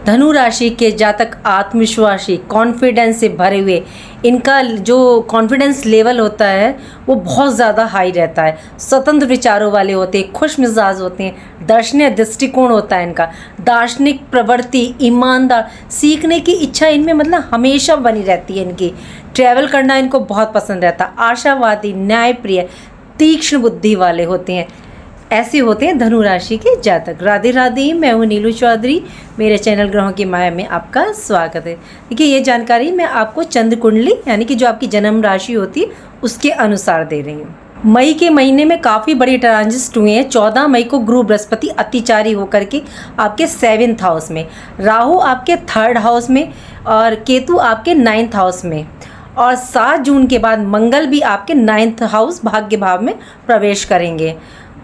धनु राशि के जातक आत्मविश्वासी, कॉन्फिडेंस से भरे हुए, इनका जो कॉन्फिडेंस लेवल होता है वो बहुत ज़्यादा हाई रहता है। स्वतंत्र विचारों वाले होते हैं, खुश मिजाज होते हैं, दर्शनीय दृष्टिकोण होता है इनका, दार्शनिक प्रवृत्ति, ईमानदार, सीखने की इच्छा इनमें मतलब हमेशा बनी रहती है इनकी। ट्रैवल करना इनको बहुत पसंद रहता है। आशावादी, न्यायप्रिय, तीक्ष्ण बुद्धि वाले होते हैं। ऐसे होते हैं धनु राशि के जातक। राधे राधे, मैं हूँ नीलू चौधरी। मेरे चैनल ग्रहों की माया में आपका स्वागत है। देखिए, ये जानकारी मैं आपको चंद्र कुंडली यानी कि जो आपकी जन्म राशि होती है उसके अनुसार दे रही हूँ। मई के महीने में काफ़ी बड़ी ट्रांजिट हुए हैं। 14 मई को गुरु बृहस्पति अतिचारी होकर के आपके 7th हाउस में, राहु आपके 3rd हाउस में और केतु आपके 9th हाउस में, और 7 जून के बाद मंगल भी आपके 9th हाउस भाग्य भाव में प्रवेश करेंगे।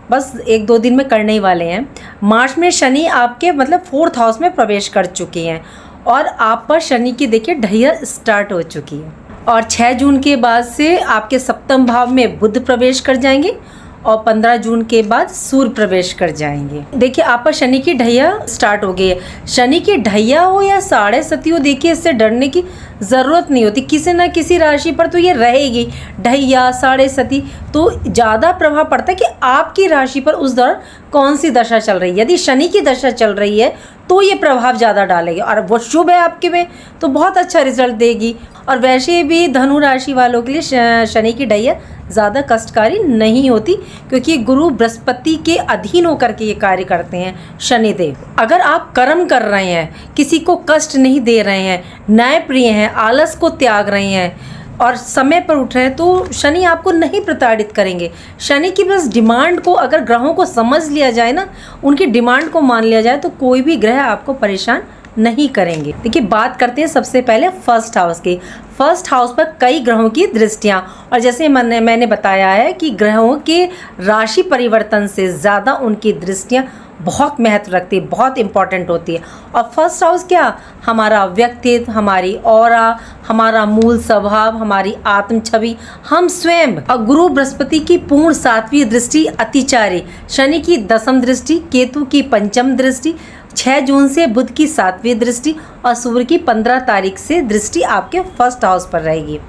बस 1-2 दिन में करने ही वाले हैं। मार्च में शनि आपके मतलब 4th हाउस में प्रवेश कर चुके हैं और आप पर शनि की देखिए ढैया स्टार्ट हो चुकी है। और 6 जून के बाद से आपके 7th भाव में बुध प्रवेश कर जाएंगे और 15 जून के बाद सूर्य प्रवेश कर जाएंगे। देखिए, आप पर शनि की ढैया स्टार्ट हो गई है। शनि की ढैया हो या साढ़े सती हो, देखिए इससे डरने की ज़रूरत नहीं होती। किसी न किसी राशि पर तो ये रहेगी ढैया, साढ़े सती। तो ज़्यादा प्रभाव पड़ता है कि आपकी राशि पर उस दौरान कौन सी दशा चल रही है। यदि शनि की दशा चल रही है तो ये प्रभाव ज़्यादा डालेगी, और वो शुभ है आपके में तो बहुत अच्छा रिजल्ट देगी। और वैसे भी धनु राशि वालों के लिए शनि की ढैया ज़्यादा कष्टकारी नहीं होती, क्योंकि गुरु बृहस्पति के अधीन होकर के ये कार्य करते हैं शनिदेव। अगर आप कर्म कर रहे हैं, किसी को कष्ट नहीं दे रहे हैं, न्यायप्रिय हैं, आलस को त्याग रहे हैं और समय पर उठ रहे हैं, तो शनि आपको नहीं प्रताड़ित करेंगे। शनि की बस डिमांड को अगर ग्रहों को समझ लिया जाए ना, उनकी डिमांड को मान लिया जाए, तो कोई भी ग्रह आपको परेशान नहीं करेंगे। देखिए, बात करते हैं सबसे पहले 1st हाउस की। 1st हाउस पर कई ग्रहों की दृष्टियाँ, और जैसे मैंने बताया है कि ग्रहों के राशि परिवर्तन से ज़्यादा उनकी दृष्टियाँ बहुत महत्व रखती है, बहुत इंपॉर्टेंट होती है। और 1st हाउस क्या, हमारा व्यक्तित्व, हमारी ऑरा, हमारा मूल स्वभाव, हमारी आत्म छवि, हम स्वयं। और गुरु बृहस्पति की पूर्ण 7वीं दृष्टि अतिचारी, शनि की 10th दृष्टि, केतु की 5th दृष्टि, 6 जून से बुध की 7वीं दृष्टि और सूर्य की 15 तारीख से दृष्टि आपके 1st हाउस पर रहेगी।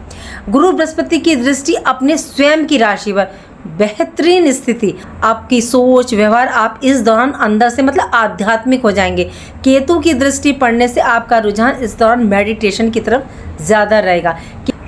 गुरु बृहस्पति की दृष्टि अपने स्वयं की राशि पर, बेहतरीन स्थिति, आपकी सोच, व्यवहार, आप इस दौरान अंदर से मतलब आध्यात्मिक हो जाएंगे। केतु की दृष्टि पड़ने से आपका रुझान इस दौरान मेडिटेशन की तरफ ज़्यादा रहेगा।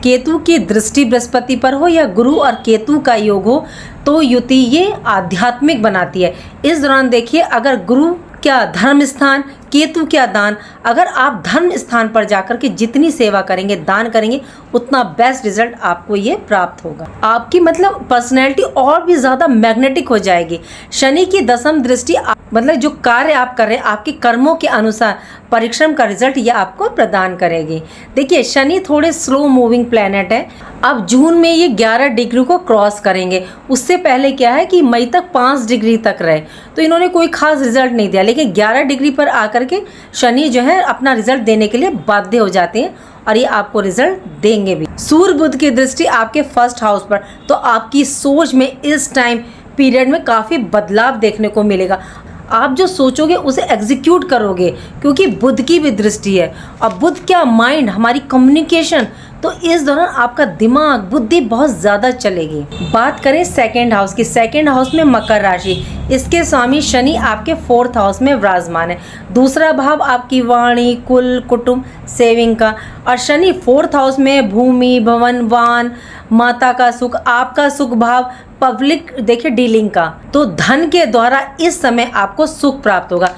केतु की दृष्टि बृहस्पति पर हो या गुरु और केतु का योग हो तो युति ये आध्यात्मिक बनाती है। इस दौरान देखिए, अगर गुरु क्या धर्म स्थान, केतु क्या दान, अगर आप धर्म स्थान पर जाकर के जितनी सेवा करेंगे, दान करेंगे, उतना बेस्ट रिजल्ट आपको ये प्राप्त होगा। आपकी मतलब पर्सनैलिटी और भी ज़्यादा मैग्नेटिक हो जाएगी। शनि की 10th दृष्टि मतलब जो कार्य आप कर रहे हैं, आपके कर्मों के अनुसार परिश्रम का रिजल्ट ये आपको प्रदान करेगी। देखिए, शनि थोड़े स्लो मूविंग प्लैनेट है। अब जून में ये 11 डिग्री को क्रॉस करेंगे। उससे पहले क्या है कि मई तक 5 डिग्री तक रहे, तो इन्होंने कोई खास रिजल्ट नहीं दिया, लेकिन 11 डिग्री पर आकर के शनि जो है अपना रिजल्ट देने के लिए बाध्य हो जाते हैं, और ये आपको रिजल्ट देंगे भी। सूर्य बुध की दृष्टि आपके 1st हाउस पर, तो आपकी सोच में इस टाइम पीरियड में काफ़ी बदलाव देखने को मिलेगा। आप जो सोचोगे उसे एग्जीक्यूट करोगे, क्योंकि बुध की भी दृष्टि है। और बुध क्या, माइंड, हमारी कम्युनिकेशन, तो इस दौरान आपका दिमाग, बुद्धि बहुत ज़्यादा चलेगी। बात करें 2nd हाउस की। 2nd हाउस में मकर राशि, इसके स्वामी शनि आपके 4th हाउस में विराजमान है। दूसरा भाव आपकी वाणी, कुल, कुटुंब, सेविंग का, और शनि 4th हाउस में भूमि, भवन, वाहन, माता का सुख, आपका सुख भाव, पब्लिक देखिए डीलिंग का। तो धन के द्वारा इस समय आपको सुख प्राप्त होगा।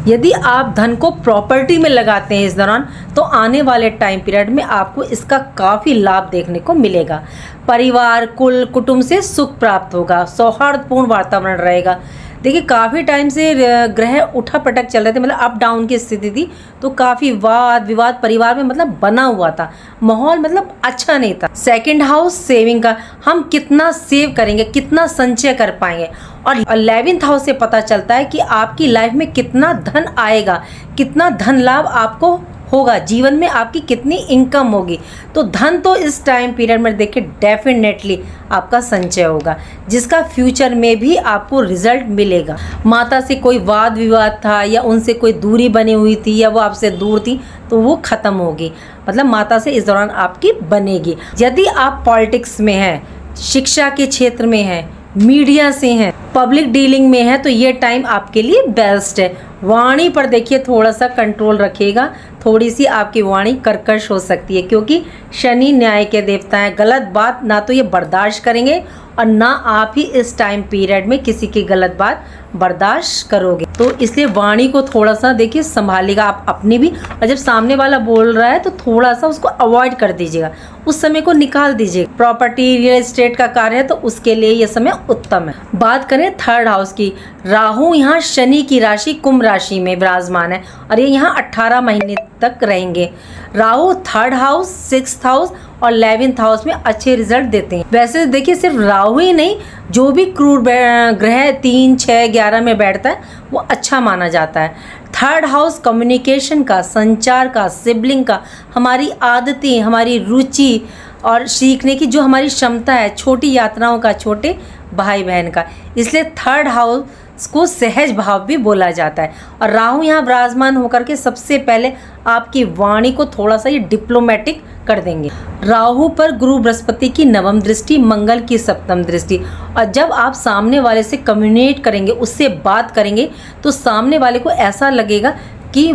यदि आप धन को प्रॉपर्टी में लगाते हैं इस दौरान, तो आने वाले टाइम पीरियड में आपको इसका काफ़ी लाभ देखने को मिलेगा। परिवार, कुल, कुटुंब से सुख प्राप्त होगा, सौहार्दपूर्ण वातावरण रहेगा। देखिए, काफ़ी टाइम से ग्रह उठा पटक चल रहे थे, मतलब अप डाउन की स्थिति थी, तो काफ़ी वाद विवाद परिवार में मतलब बना हुआ था, माहौल मतलब अच्छा नहीं था। 2nd हाउस सेविंग का, हम कितना सेव करेंगे, कितना संचय कर पाएंगे। और 11th हाउस से पता चलता है कि आपकी लाइफ में कितना धन आएगा, कितना धन लाभ आपको होगा, जीवन में आपकी कितनी इनकम होगी। तो धन तो इस टाइम पीरियड में देखिए डेफिनेटली आपका संचय होगा, जिसका फ्यूचर में भी आपको रिजल्ट मिलेगा। माता से कोई वाद विवाद था या उनसे कोई दूरी बनी हुई थी या वो आपसे दूर थी, तो वो ख़त्म होगी, मतलब माता से इस दौरान आपकी बनेगी। यदि आप पॉलिटिक्स में हैं, शिक्षा के क्षेत्र में हैं, मीडिया से हैं, पब्लिक डीलिंग में है, तो ये टाइम आपके लिए बेस्ट है। वाणी पर देखिए थोड़ा सा कंट्रोल रखिएगा, थोड़ी सी आपकी वाणी कर्कश हो सकती है, क्योंकि शनि न्याय के देवता हैं। गलत बात ना तो ये बर्दाश्त करेंगे और ना आप ही इस टाइम पीरियड में किसी की गलत बात बर्दाश्त करोगे, तो इसलिए वाणी को थोड़ा सा देखिए संभालिएगा आप अपनी भी। और जब सामने वाला बोल रहा है तो थोड़ा सा उसको अवॉइड कर दीजिएगा, उस समय को निकाल दीजिएगा। प्रॉपर्टी रियल एस्टेट का कार्य है तो उसके लिए ये समय उत्तम है। बात करें थर्ड हाउस की, राहु यहाँ शनि की राशि कुंभ राशि में विराजमान है और ये यहाँ 18 महीने तक रहेंगे। Rahu third house, sixth house और 11th हाउस में अच्छे रिजल्ट देते हैं। वैसे देखिए सिर्फ राहु ही नहीं, जो भी क्रूर ग्रह 3, 6, 11 में बैठता है वो अच्छा माना जाता है। थर्ड हाउस कम्युनिकेशन का, संचार का, सिबलिंग का, हमारी आदतें, हमारी रुचि और सीखने की जो हमारी क्षमता है, छोटी यात्राओं का, छोटे भाई बहन का, इसलिए थर्ड हाउस को सहज भाव भी बोला जाता है। और राहु यहाँ विराजमान होकर के सबसे पहले आपकी वाणी को थोड़ा सा ये डिप्लोमेटिक कर देंगे। राहु पर गुरु बृहस्पति की नवम दृष्टि, मंगल की सप्तम दृष्टि, और जब आप सामने वाले से कम्युनिकेट करेंगे, उससे बात करेंगे, तो सामने वाले को ऐसा लगेगा कि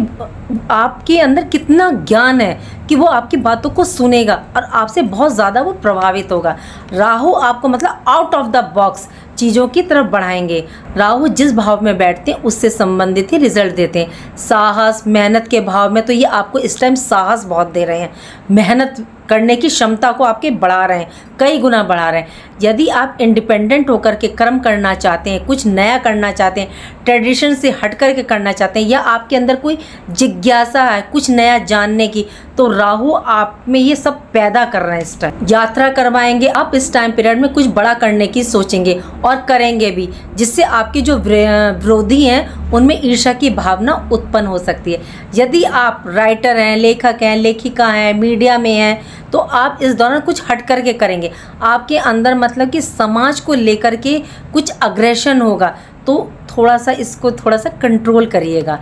आपके अंदर कितना ज्ञान है कि वो आपकी बातों को सुनेगा और आपसे बहुत ज़्यादा वो प्रभावित होगा। राहु आपको मतलब आउट ऑफ द बॉक्स चीज़ों की तरफ बढ़ाएंगे। राहु जिस भाव में बैठते हैं उससे संबंधित ही रिजल्ट देते हैं। साहस, मेहनत के भाव में तो ये आपको इस टाइम साहस बहुत दे रहे हैं, मेहनत करने की क्षमता को आपके बढ़ा रहे हैं, कई गुना बढ़ा रहे हैं। यदि आप इंडिपेंडेंट होकर के कर्म करना चाहते हैं, कुछ नया करना चाहते हैं, ट्रेडिशन से हट कर के करना चाहते हैं, या आपके अंदर कोई जिज्ञासा है कुछ नया जानने की, तो राहु आप में ये सब पैदा कर रहे हैं। इस टाइम यात्रा करवाएंगे आप, इस टाइम पीरियड में कुछ बड़ा करने की सोचेंगे और करेंगे भी, जिससे आपके जो विरोधी हैं उनमें ईर्ष्या की भावना उत्पन्न हो सकती है। यदि आप राइटर हैं, लेखक हैं, लेखिका हैं, मीडिया में हैं, तो आप इस दौरान कुछ हट करके करेंगे। आपके अंदर मतलब कि समाज को लेकर के कुछ अग्रेशन होगा, तो थोड़ा सा इसको थोड़ा सा कंट्रोल करिएगा,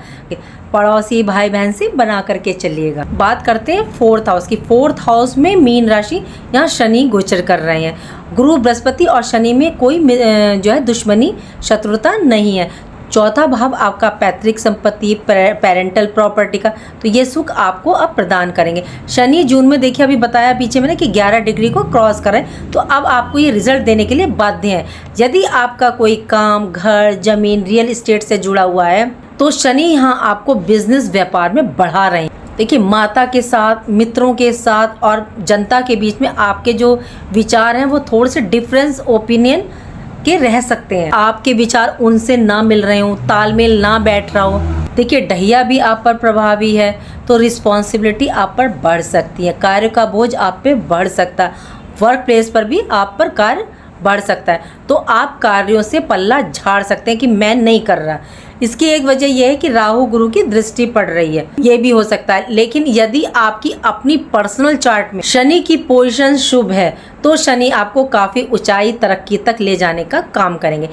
पड़ोसी भाई बहन से बना करके चलिएगा। बात करते हैं फोर्थ हाउस की। फोर्थ हाउस में मीन राशि, यहाँ शनि गोचर कर रहे हैं। गुरु बृहस्पति और शनि में कोई जो है दुश्मनी, शत्रुता नहीं है। चौथा भाव आपका पैतृक संपत्ति, पेरेंटल प्रॉपर्टी का, तो ये सुख आपको अब प्रदान करेंगे। शनि जून में देखिए अभी बताया पीछे मैंने कि 11 डिग्री को क्रॉस करें, तो अब आपको ये रिजल्ट देने के लिए बाध्य है। यदि आपका कोई काम, घर, जमीन, रियल इस्टेट से जुड़ा हुआ है, तो शनि यहाँ आपको बिजनेस व्यापार में बढ़ा रहे हैं। देखिए माता के साथ, मित्रों के साथ और जनता के बीच में आपके जो विचार हैं वो थोड़े से डिफरेंस ओपिनियन के रह सकते हैं। आपके विचार उनसे ना मिल रहे हो, तालमेल ना बैठ रहा हो। देखिए ढैया भी आप पर प्रभावी है, तो रिस्पॉन्सिबिलिटी आप पर बढ़ सकती है, कार्य का बोझ आप पे बढ़ सकता है, वर्क प्लेस पर भी आप पर कार्य बढ़ सकता है, तो आप कार्यों से पल्ला झाड़ सकते हैं कि मैं नहीं कर रहा। इसकी एक वजह यह है कि राहु गुरु की दृष्टि पड़ रही है, ये भी हो सकता है। लेकिन यदि आपकी अपनी पर्सनल चार्ट में शनि की पोजीशन शुभ है, तो शनि आपको काफ़ी ऊंचाई, तरक्की तक ले जाने का काम करेंगे।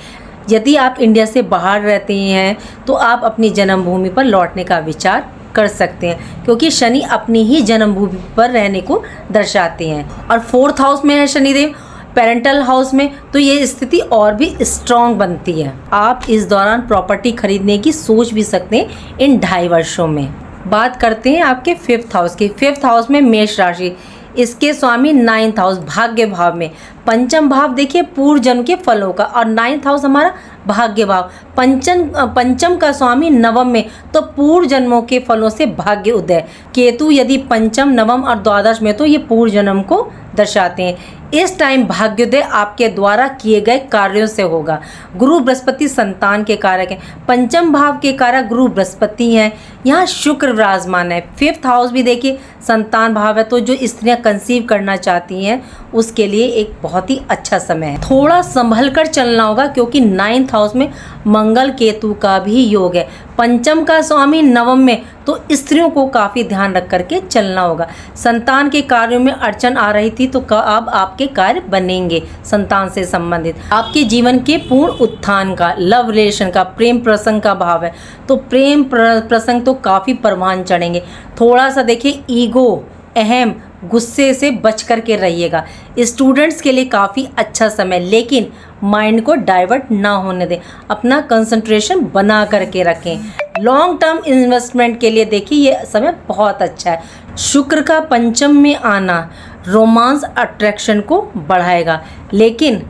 यदि आप इंडिया से बाहर रहते हैं तो आप अपनी जन्मभूमि पर लौटने का विचार कर सकते हैं, क्योंकि शनि अपनी ही जन्मभूमि पर रहने को दर्शाते हैं। और फोर्थ हाउस में है शनिदेव, पेरेंटल हाउस में, तो ये स्थिति और भी स्ट्रॉन्ग बनती है। आप इस दौरान प्रॉपर्टी खरीदने की सोच भी सकते हैं इन 2.5 वर्षों में। बात करते हैं आपके फिफ्थ हाउस की। फिफ्थ हाउस में मेष राशि, इसके स्वामी 9th हाउस भाग्य भाव में। पंचम भाव देखिए पूर्व जन्म के फलों का, और 9th हाउस हमारा भाग्य भाव। पंचम का स्वामी नवम में, तो पूर्व जन्मों के फलों से भाग्य उदय। केतु यदि पंचम, नवम और द्वादश में, तो ये पूर्व जन्म को दर्शाते हैं। इस टाइम भाग्योदय आपके द्वारा किए गए कार्यों से होगा। गुरु बृहस्पति संतान के कारक हैं, पंचम भाव के कारक गुरु बृहस्पति हैं। यहाँ शुक्र विराजमान है। फिफ्थ हाउस भी देखिए संतान भाव है, तो जो स्त्रियां कंसीव करना चाहती हैं उसके लिए एक बहुत ही अच्छा समय है। थोड़ा संभल कर चलना होगा, क्योंकि 9th हाउस में मंगल केतु का भी योग है। पंचम का स्वामी नवम में, तो स्त्रियों को काफ़ी ध्यान रख करके चलना होगा। संतान के कार्यों में अड़चन आ रही थी तो अब आपके कार्य बनेंगे संतान से संबंधित। आपके जीवन के पूर्ण उत्थान का, लव रिलेशन का, प्रेम प्रसंग का भाव है, तो प्रेम प्रसंग तो काफ़ी परवान चढ़ेंगे। थोड़ा सा देखिए ईगो, अहम, गुस्से से बच कर के रहिएगा। स्टूडेंट्स के लिए काफ़ी अच्छा समय, लेकिन माइंड को डाइवर्ट ना होने दें, अपना कंसंट्रेशन बना करके रखें। लॉन्ग टर्म इन्वेस्टमेंट के लिए देखिए ये समय बहुत अच्छा है। शुक्र का पंचम में आना रोमांस अट्रैक्शन को बढ़ाएगा, लेकिन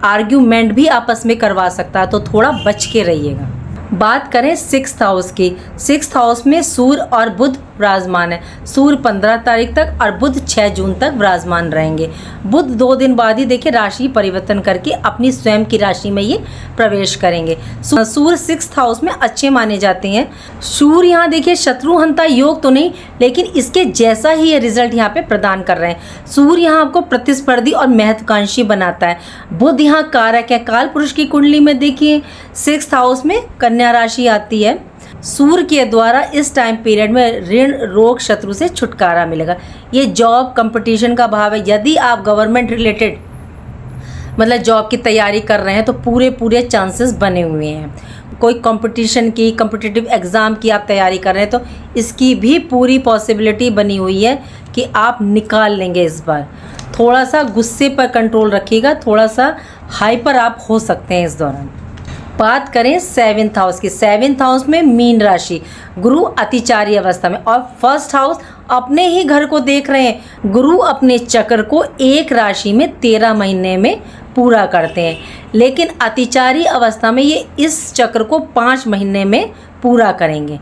आर्ग्यूमेंट भी आपस में करवा सकता है, तो थोड़ा बच के रहिएगा। बात करें 6th हाउस की, 6th हाउस में सूर्य और बुध विराजमान है। सूर्य 15 तारीख तक और बुध 6 जून तक विराजमान रहेंगे। बुध 2 दिन बाद ही देखिए राशि परिवर्तन करके अपनी स्वयं की राशि में ये प्रवेश करेंगे। सूर्य 6th हाउस में अच्छे माने जाते हैं। सूर्य यहाँ देखिए शत्रुहंता योग तो नहीं, लेकिन इसके जैसा ही ये रिजल्ट यहाँ पे प्रदान कर रहे हैं। सूर्य यहाँ आपको प्रतिस्पर्धी और महत्वाकांक्षी बनाता है। बुध यहाँ कारक है। काल पुरुष की कुंडली में देखिए 6th हाउस में कन्या राशि आती है। सूर्य के द्वारा इस टाइम पीरियड में ऋण, रोग, शत्रु से छुटकारा मिलेगा। ये जॉब कंपटीशन का भाव है। यदि आप गवर्नमेंट रिलेटेड मतलब जॉब की तैयारी कर रहे हैं तो पूरे चांसेस बने हुए हैं। कोई कंपटीशन की, कॉम्पिटिटिव एग्ज़ाम की आप तैयारी कर रहे हैं तो इसकी भी पूरी पॉसिबिलिटी बनी हुई है कि आप निकाल लेंगे इस बार। थोड़ा सा गुस्से पर कंट्रोल रखिएगा, थोड़ा सा हाइपर आप हो सकते हैं इस दौरान। बात करें 7th हाउस की, 7th हाउस में मीन राशि, गुरु अतिचारी अवस्था में, और 1st हाउस अपने ही घर को देख रहे हैं। गुरु अपने चक्र को एक राशि में 13 महीने में पूरा करते हैं, लेकिन अतिचारी अवस्था में ये इस चक्र को 5 महीने में पूरा करेंगे।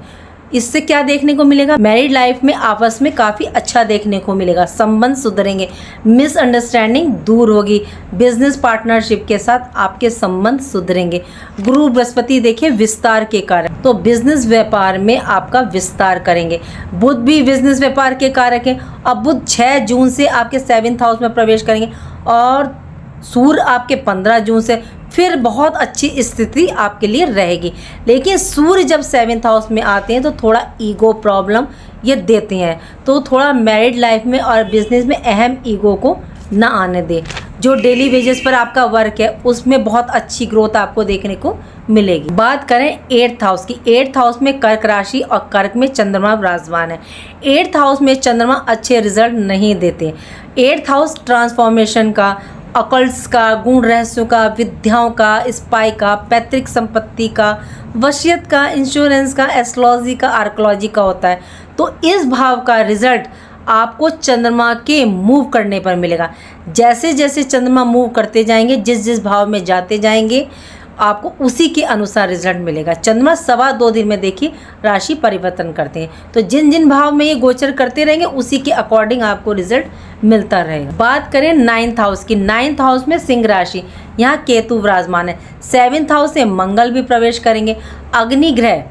इससे क्या देखने को मिलेगा? मैरिड लाइफ में आपस में काफ़ी अच्छा देखने को मिलेगा, संबंध सुधरेंगे, मिसअंडरस्टैंडिंग दूर होगी, बिजनेस पार्टनरशिप के साथ आपके संबंध सुधरेंगे। गुरु बृहस्पति देखिए विस्तार के कारक, तो बिजनेस व्यापार में आपका विस्तार करेंगे। बुध भी बिजनेस व्यापार के कारक है। अब बुध 6 जून से आपके 7th हाउस में प्रवेश करेंगे और सूर्य आपके 15 जून से, फिर बहुत अच्छी स्थिति आपके लिए रहेगी। लेकिन सूर्य जब 7th हाउस में आते हैं तो थोड़ा ईगो प्रॉब्लम ये देते हैं, तो थोड़ा मैरिड लाइफ में और बिजनेस में अहम ईगो को ना आने दें। जो डेली वेजेस पर आपका वर्क है उसमें बहुत अच्छी ग्रोथ आपको देखने को मिलेगी। बात करें 8th हाउस की, 8th हाउस में कर्क राशि और कर्क में चंद्रमा विराजमान है। 8th हाउस में चंद्रमा अच्छे रिजल्ट नहीं देते। 8th हाउस ट्रांसफॉर्मेशन का, अकल्ट्स का, गुण रहस्यों का, विद्याओं का, स्पाई का, पैतृक संपत्ति का, वसीयत का, इंश्योरेंस का, एस्ट्रोलॉजी का, आर्कोलॉजी का होता है। तो इस भाव का रिजल्ट आपको चंद्रमा के मूव करने पर मिलेगा। जैसे जैसे चंद्रमा मूव करते जाएंगे, जिस जिस भाव में जाते जाएंगे, आपको उसी के अनुसार रिजल्ट मिलेगा। चंद्रमा 2.25 दिन में देखिए राशि परिवर्तन करते हैं, तो जिन जिन भाव में ये गोचर करते रहेंगे उसी के अकॉर्डिंग आपको रिजल्ट मिलता रहेगा। बात करें 9th हाउस की, 9th हाउस में सिंह राशि, यहाँ केतु विराजमान है। 7th हाउस से मंगल भी प्रवेश करेंगे। अग्नि ग्रह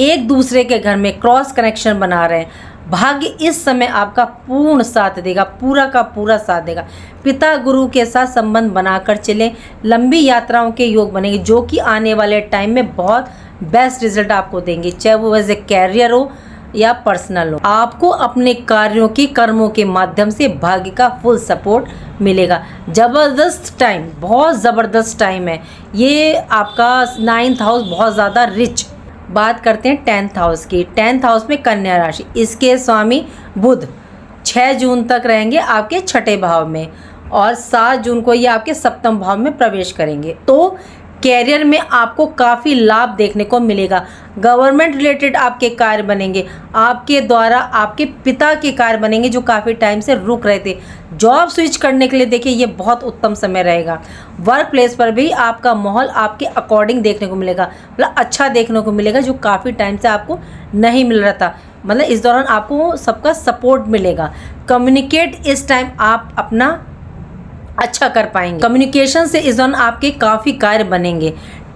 एक दूसरे के घर में क्रॉस कनेक्शन बना रहे हैं। भाग्य इस समय आपका पूर्ण साथ देगा, पूरा का पूरा साथ देगा। पिता गुरु के साथ संबंध बनाकर चलें, लंबी यात्राओं के योग बनेंगे, जो कि आने वाले टाइम में बहुत बेस्ट रिजल्ट आपको देंगे, चाहे वो वैसे कैरियर हो या पर्सनल हो। आपको अपने कार्यों की, कर्मों के माध्यम से भाग्य का फुल सपोर्ट मिलेगा। ज़बरदस्त टाइम, बहुत ज़बरदस्त टाइम है ये आपका। 9th हाउस बहुत ज़्यादा रिच। बात करते हैं 10th हाउस की, 10th हाउस में कन्या राशि, इसके स्वामी बुध 6 जून तक रहेंगे आपके 6ठे भाव में और 7 जून को ये आपके 7वें भाव में प्रवेश करेंगे। तो कैरियर में आपको काफ़ी लाभ देखने को मिलेगा। गवर्नमेंट रिलेटेड आपके कार्य बनेंगे, आपके द्वारा आपके पिता के कार्य बनेंगे जो काफ़ी टाइम से रुक रहे थे। जॉब स्विच करने के लिए देखिए ये बहुत उत्तम समय रहेगा। वर्क प्लेस पर भी आपका माहौल आपके अकॉर्डिंग देखने को मिलेगा, मतलब अच्छा देखने को मिलेगा, जो काफ़ी टाइम से आपको नहीं मिल रहा था। मतलब इस दौरान आपको सबका सपोर्ट मिलेगा। कम्युनिकेट इस टाइम आप अपना अच्छा कर पाएंगे। कम्युनिकेशन से इस दौरान आपके काफ़ी कार्य बनेंगे।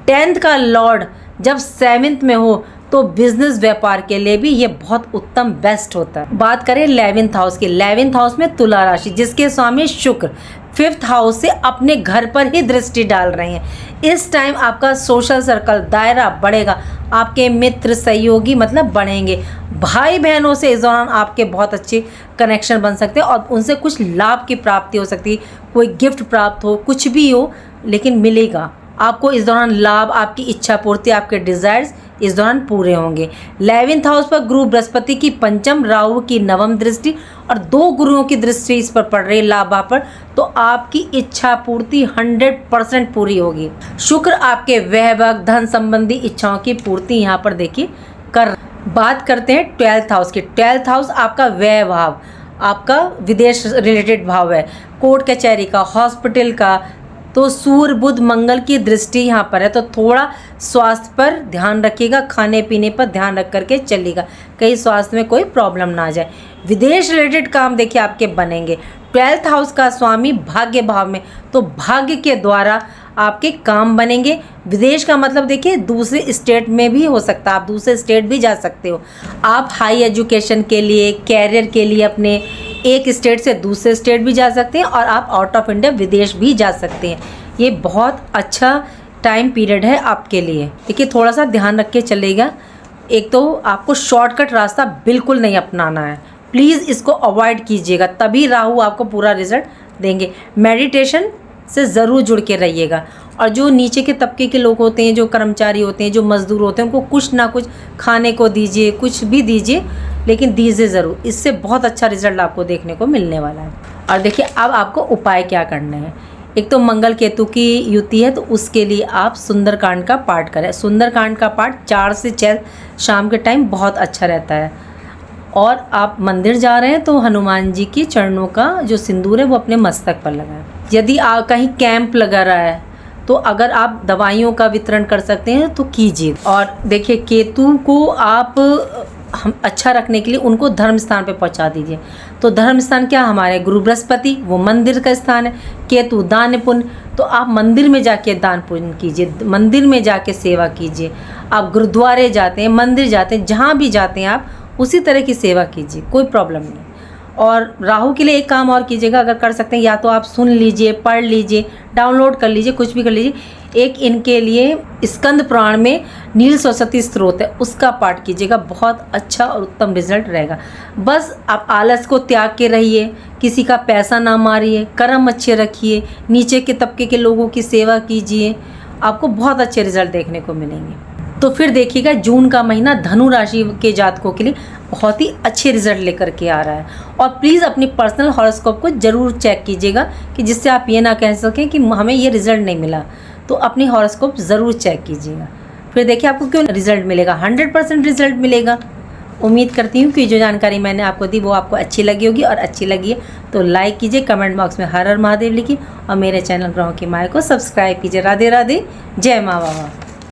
10th का लॉर्ड जब 7th में हो तो बिजनेस व्यापार के लिए भी ये बहुत उत्तम बेस्ट होता है। बात करें 11th हाउस की, 11th हाउस में तुला राशि, जिसके स्वामी शुक्र 5th हाउस से अपने घर पर ही दृष्टि डाल रहे हैं। इस टाइम आपका सोशल सर्कल दायरा बढ़ेगा, आपके मित्र सहयोगी मतलब बढ़ेंगे। भाई बहनों से इस दौरान आपके बहुत अच्छे कनेक्शन बन सकते हैं और उनसे कुछ लाभ की प्राप्ति हो सकती है, कोई गिफ्ट प्राप्त हो, कुछ भी हो, लेकिन मिलेगा आपको इस दौरान लाभ। आपकी इच्छा पूर्ति, आपके डिज़ायर्स इस दौरान पूरे होंगे। 11th हाउस पर गुरु बृहस्पति की पंचम, राहु की नवम दृष्टि और 2 गुरुओं की दृष्टि इस पर पड़ रही है लाभ पर, तो आपकी इच्छा पूर्ति 100% पूरी होगी। शुक्र आपके वैभव धन संबंधी इच्छाओं की पूर्ति यहाँ पर देखिए कर। बात करते हैं 12th हाउस की। 12th हाउस आपका व्यय भाव, आपका विदेश रिलेटेड भाव है, कोर्ट कचहरी का, हॉस्पिटल का, तो सूर्य बुध मंगल की दृष्टि यहाँ पर है, तो थोड़ा स्वास्थ्य पर ध्यान रखिएगा, खाने पीने पर ध्यान रख करके चलिएगा, कहीं स्वास्थ्य में कोई प्रॉब्लम ना आ जाए। विदेश रिलेटेड काम देखिए आपके बनेंगे। 12th हाउस का स्वामी भाग्य भाव में, तो भाग्य के द्वारा आपके काम बनेंगे। विदेश का मतलब देखिए दूसरे स्टेट में भी हो सकता है, आप दूसरे स्टेट भी जा सकते हो। आप हाई एजुकेशन के लिए, कैरियर के लिए अपने एक स्टेट से दूसरे स्टेट भी जा सकते हैं और आप आउट ऑफ इंडिया विदेश भी जा सकते हैं। ये बहुत अच्छा टाइम पीरियड है आपके लिए। देखिए थोड़ा सा ध्यान रख के चलेगा। एक तो आपको शॉर्टकट रास्ता बिल्कुल नहीं अपनाना है, प्लीज़ इसको अवॉइड कीजिएगा, तभी राहु आपको पूरा रिजल्ट देंगे। मेडिटेशन से ज़रूर जुड़ के रहिएगा। और जो नीचे के तबके के लोग होते हैं, जो कर्मचारी होते हैं, जो मज़दूर होते हैं, उनको कुछ ना कुछ खाने को दीजिए, कुछ भी दीजिए, लेकिन दीजिए ज़रूर। इससे बहुत अच्छा रिजल्ट आपको देखने को मिलने वाला है। और देखिए अब आपको उपाय क्या करने हैं। एक तो मंगल केतु की युति है, तो उसके लिए आप सुंदरकांड का पाठ करें। सुंदरकांड का पाठ 4 से 6 शाम के टाइम बहुत अच्छा रहता है। और आप मंदिर जा रहे हैं तो हनुमान जी के चरणों का जो सिंदूर है वो अपने मस्तक पर लगाएं। यदि कहीं कैंप लगा रहा है तो अगर आप दवाइयों का वितरण कर सकते हैं तो कीजिए। और देखिए केतु को आप हम अच्छा रखने के लिए उनको धर्म स्थान पे पहुंचा दीजिए। तो धर्म स्थान क्या, हमारे गुरु बृहस्पति, वो मंदिर का स्थान है। केतु दान पुण्य, तो आप मंदिर में जाके दान पुण्य कीजिए, मंदिर में जाके सेवा कीजिए। आप गुरुद्वारे जाते हैं, मंदिर जाते हैं, जहाँ भी जाते हैं आप उसी तरह की सेवा कीजिए, कोई प्रॉब्लम नहीं। और राहु के लिए एक काम और कीजिएगा, अगर कर सकते हैं, या तो आप सुन लीजिए, पढ़ लीजिए, डाउनलोड कर लीजिए, कुछ भी कर लीजिए। एक इनके लिए स्कंद पुराण में नील सरस्वती स्त्रोत है, उसका पाठ कीजिएगा, बहुत अच्छा और उत्तम रिजल्ट रहेगा। बस आप आलस को त्याग के रहिए, किसी का पैसा ना मारिए, कर्म अच्छे रखिए, नीचे के तबके के लोगों की सेवा कीजिए, आपको बहुत अच्छे रिजल्ट देखने को मिलेंगे। तो फिर देखिएगा जून का महीना धनु राशि के जातकों के लिए बहुत ही अच्छे रिजल्ट लेकर के आ रहा है। और प्लीज़ अपनी पर्सनल हॉरोस्कोप को ज़रूर चेक कीजिएगा, कि जिससे आप ये ना कह सकें कि हमें ये रिज़ल्ट नहीं मिला। तो अपनी हॉरोस्कोप ज़रूर चेक कीजिएगा, फिर देखिए आपको क्यों रिज़ल्ट मिलेगा, 100% रिज़ल्ट मिलेगा। उम्मीद करती हूँ कि जो जानकारी मैंने आपको दी वो आपको अच्छी लगी होगी, और अच्छी लगी है तो लाइक कीजिए, कमेंट बॉक्स में हर हर महादेव लिखिए, और मेरे चैनल ग्रहों की माया को सब्सक्राइब कीजिए। राधे राधे, जय माँ बाबा।